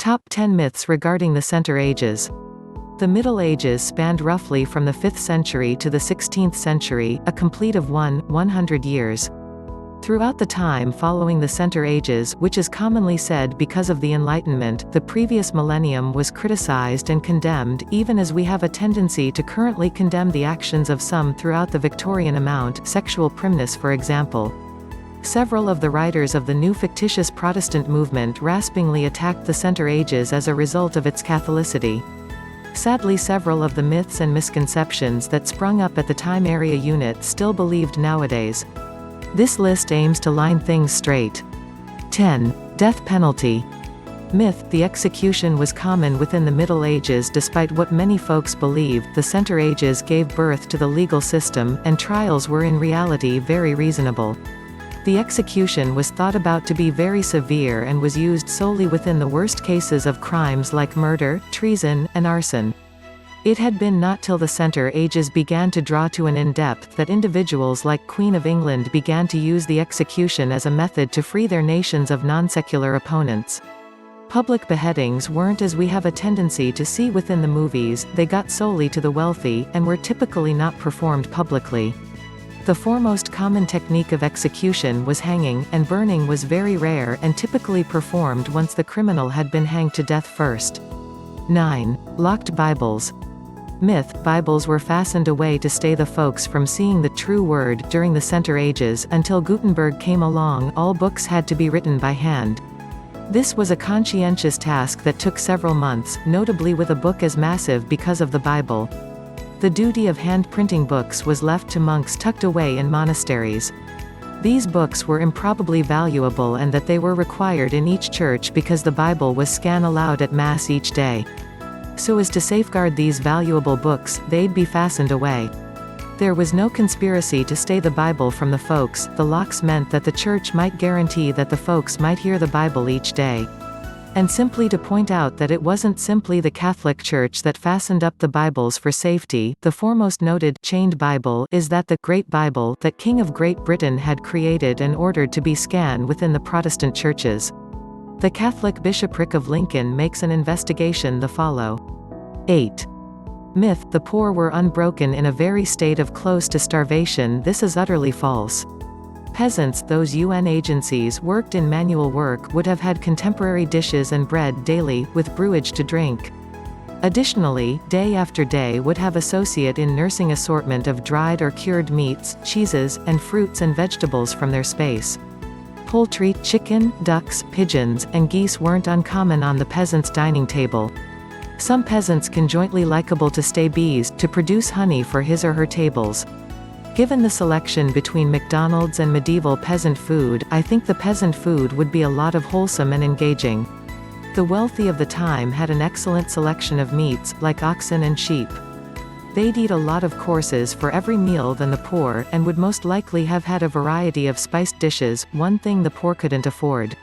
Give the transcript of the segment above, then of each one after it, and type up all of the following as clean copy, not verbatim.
Top 10 myths regarding the Center Ages. The Middle Ages spanned roughly from the 5th century to the 16th century, a complete of 100 years. Throughout the time following the Center Ages, which is commonly said because of the Enlightenment, the previous millennium was criticized and condemned, even as we have a tendency to currently condemn the actions of some throughout the Victorian amount, sexual primness for example. Several of the writers of the new fictitious Protestant movement raspingly attacked the Center Ages as a result of its Catholicity. Sadly, several of the myths and misconceptions that sprung up at the time area unit still believed nowadays. This list aims to line things straight. 10. Death penalty. Myth: the execution was common within the Middle Ages. Despite what many folks believed, the Center Ages gave birth to the legal system, and trials were in reality very reasonable. The execution was thought about to be very severe and was used solely within the worst cases of crimes like murder, treason, and arson. It had been not till the Center Ages began to draw to an in-depth that individuals like Queen of England began to use the execution as a method to free their nations of non-secular opponents. Public beheadings weren't as we have a tendency to see within the movies, they got solely to the wealthy, and were typically not performed publicly. The foremost common technique of execution was hanging, and burning was very rare and typically performed once the criminal had been hanged to death first. 9. Locked Bibles. Myth: Bibles were fastened away to stay the folks from seeing the true word. During the Center Ages, until Gutenberg came along, all books had to be written by hand. This was a conscientious task that took several months, notably with a book as massive because of the Bible. The duty of hand-printing books was left to monks tucked away in monasteries. These books were improbably valuable and that they were required in each church because the Bible was scanned aloud at Mass each day. So as to safeguard these valuable books, they'd be fastened away. There was no conspiracy to stay the Bible from the folks. The locks meant that the church might guarantee that the folks might hear the Bible each day. And simply to point out that it wasn't simply the Catholic Church that fastened up the Bibles for safety, the foremost noted chained Bible is that the Great Bible that King of Great Britain had created and ordered to be scanned within the Protestant churches. The Catholic Bishopric of Lincoln makes an investigation the follow. 8. Myth: the poor were unbroken in a very state of close to starvation. This is utterly false. Peasants, those UN agencies worked in manual work, would have had contemporary dishes and bread daily, with brewage to drink. Additionally, day after day would have associate in nursing assortment of dried or cured meats, cheeses, and fruits and vegetables from their space. Poultry, chicken, ducks, pigeons, and geese weren't uncommon on the peasant's dining table. Some peasants conjointly likable to stay bees, to produce honey for his or her tables. Given the selection between McDonald's and medieval peasant food, I think the peasant food would be a lot of wholesome and engaging. The wealthy of the time had an excellent selection of meats, like oxen and sheep. They'd eat a lot of courses for every meal than the poor, and would most likely have had a variety of spiced dishes, one thing the poor couldn't afford.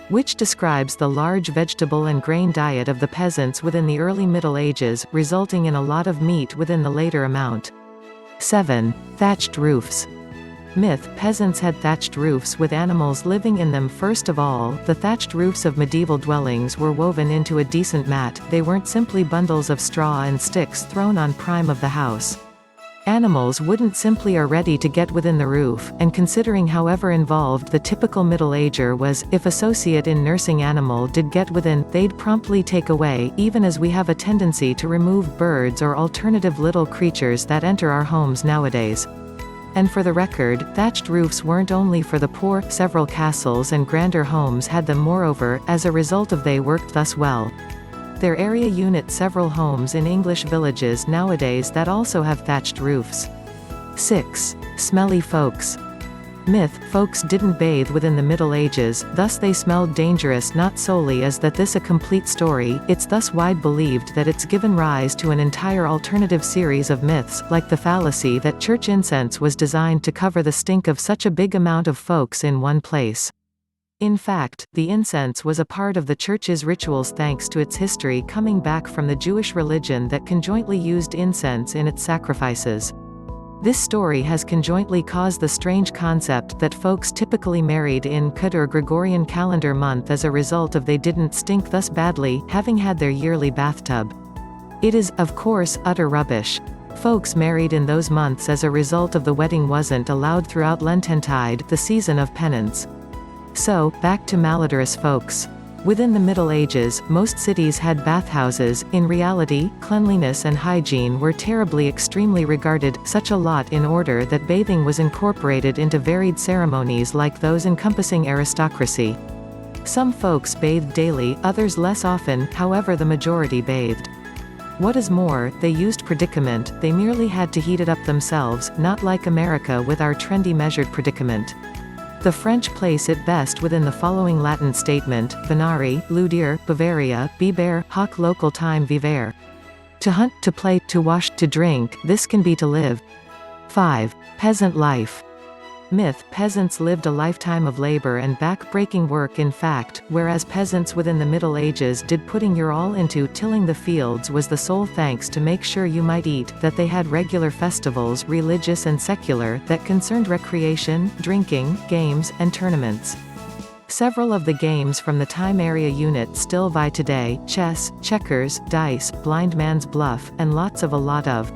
Which describes the large vegetable and grain diet of the peasants within the early Middle Ages, resulting in a lot of meat within the later amount. 7. Thatched roofs. Myth: peasants had thatched roofs with animals living in them. First of all, the thatched roofs of medieval dwellings were woven into a decent mat, they weren't simply bundles of straw and sticks thrown on prime of the house. Animals wouldn't simply are ready to get within the roof, and considering however involved the typical middle-ager was, if associate in nursing animal did get within, they'd promptly take away, even as we have a tendency to remove birds or alternative little creatures that enter our homes nowadays. And for the record, thatched roofs weren't only for the poor, several castles and grander homes had them. Moreover, as a result of they worked thus well. Their area unit several homes in English villages nowadays that also have thatched roofs. 6. Smelly folks. Myth: folks didn't bathe within the Middle Ages, thus they smelled dangerous. Not solely is that this a complete story, it's thus wide believed that it's given rise to an entire alternative series of myths, like the fallacy that church incense was designed to cover the stink of such a big amount of folks in one place. In fact, the incense was a part of the Church's rituals thanks to its history coming back from the Jewish religion that conjointly used incense in its sacrifices. This story has conjointly caused the strange concept that folks typically married in Cud or Gregorian calendar month as a result of they didn't stink thus badly, having had their yearly bathtub. It is, of course, utter rubbish. Folks married in those months as a result of the wedding wasn't allowed throughout Lententide, the season of penance. So, back to malodorous folks. Within the Middle Ages, most cities had bathhouses. In reality, cleanliness and hygiene were terribly extremely regarded, such a lot in order that bathing was incorporated into varied ceremonies like those encompassing aristocracy. Some folks bathed daily, others less often, however the majority bathed. What is more, they used predicament, they merely had to heat it up themselves, not like America with our trendy measured predicament. The French place it best within the following Latin statement: venari, ludir, Bavaria, biber, hoc local time vivere. To hunt, to play, to wash, to drink, this can be to live. 5. Peasant life. Myth: peasants lived a lifetime of labor and back-breaking work. In fact, whereas peasants within the Middle Ages did putting your all into tilling the fields was the sole thanks to make sure you might eat, that they had regular festivals, religious and secular, that concerned recreation, drinking, games, and tournaments. Several of the games from the time area unit still vie today: chess, checkers, dice, blind man's bluff, and lots of a lot of.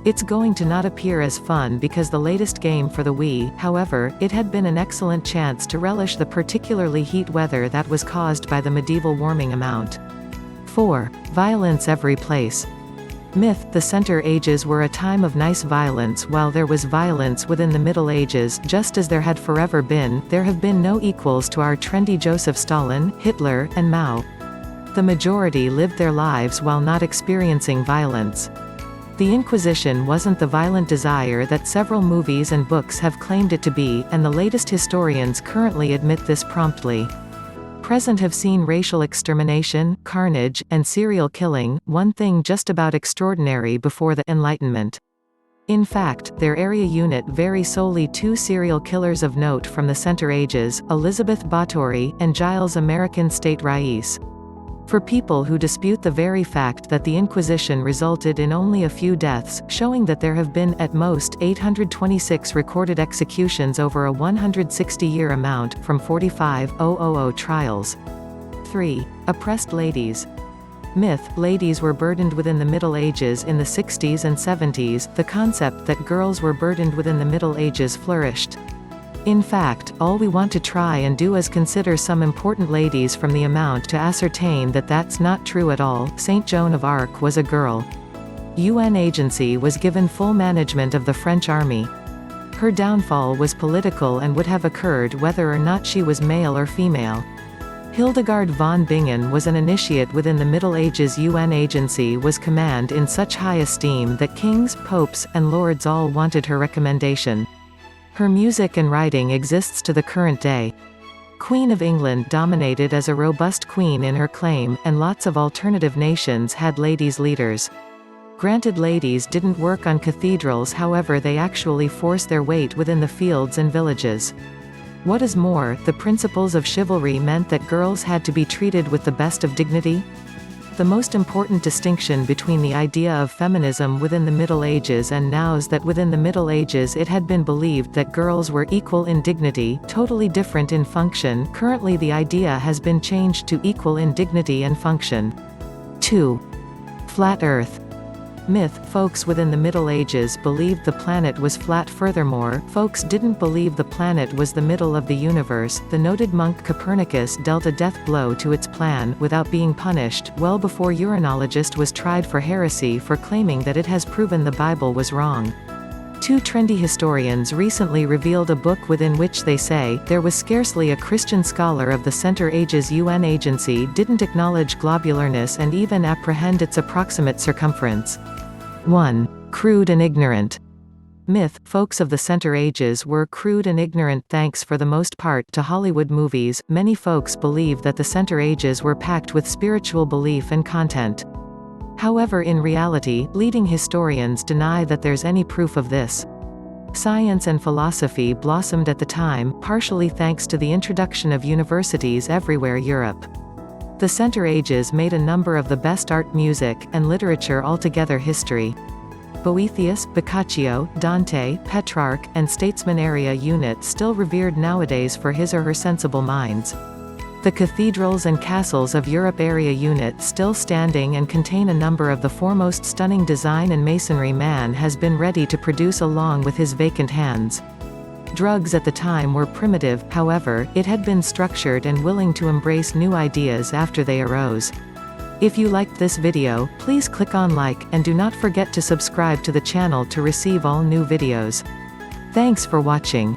It's going to not appear as fun because the latest game for the Wii, however, it had been an excellent chance to relish the particularly heat weather that was caused by the medieval warming amount. 4. Violence every place. Myth: the Center Ages were a time of nice violence. While there was violence within the Middle Ages, just as there had forever been, there have been no equals to our trendy Joseph Stalin, Hitler, and Mao. The majority lived their lives while not experiencing violence. The Inquisition wasn't the violent desire that several movies and books have claimed it to be, and the latest historians currently admit this promptly. Present have seen racial extermination, carnage, and serial killing, one thing just about extraordinary before the Enlightenment. In fact, their area unit vary solely two serial killers of note from the Center Ages, Elizabeth Báthory, and Giles American State Rais. For people who dispute the very fact that the Inquisition resulted in only a few deaths, showing that there have been, at most, 826 recorded executions over a 160-year amount, from 45,000 trials. 3. Oppressed ladies. Myth: ladies were burdened within the Middle Ages. In the 60s and 70s, the concept that girls were burdened within the Middle Ages flourished. In fact, all we want to try and do is consider some important ladies from the amount to ascertain that that's not true at all. Saint Joan of Arc was a girl. UN agency was given full management of the French army. Her downfall was political and would have occurred whether or not she was male or female. Hildegard von Bingen was an initiate within the Middle Ages. UN agency was command in such high esteem that kings, popes, and lords all wanted her recommendation. Her music and writing exists to the current day. Queen of England dominated as a robust queen in her claim, and lots of alternative nations had ladies leaders. Granted, ladies didn't work on cathedrals, however they actually forced their weight within the fields and villages. What is more, the principles of chivalry meant that girls had to be treated with the best of dignity. The most important distinction between the idea of feminism within the Middle Ages and now is that within the Middle Ages it had been believed that girls were equal in dignity, totally different in function. Currently the idea has been changed to equal in dignity and function. 2. Flat Earth. Myth: folks within the Middle Ages believed the planet was flat. Furthermore, folks didn't believe the planet was the middle of the universe. The noted monk Copernicus dealt a death blow to its plan, without being punished, well before uranologist was tried for heresy for claiming that it has proven the Bible was wrong. Two trendy historians recently revealed a book within which they say, there was scarcely a Christian scholar of the Center Ages UN agency didn't acknowledge globularness and even apprehend its approximate circumference. 1. Crude and ignorant. Myth: folks of the Center Ages were crude and ignorant thanks for the most part to Hollywood movies. Many folks believe that the Center Ages were packed with spiritual belief and content. However, in reality, leading historians deny that there's any proof of this. Science and philosophy blossomed at the time, partially thanks to the introduction of universities everywhere Europe. The Center Ages made a number of the best art, music, and literature altogether. History. Boethius, Boccaccio, Dante, Petrarch, and statesman area unit still revered nowadays for his or her sensible minds. The cathedrals and castles of Europe area unit still standing and contain a number of the foremost stunning design and masonry man has been ready to produce along with his vacant hands. Drugs at the time were primitive, however, it had been structured and willing to embrace new ideas after they arose. If you liked this video, please click on like, and do not forget to subscribe to the channel to receive all new videos. Thanks for watching.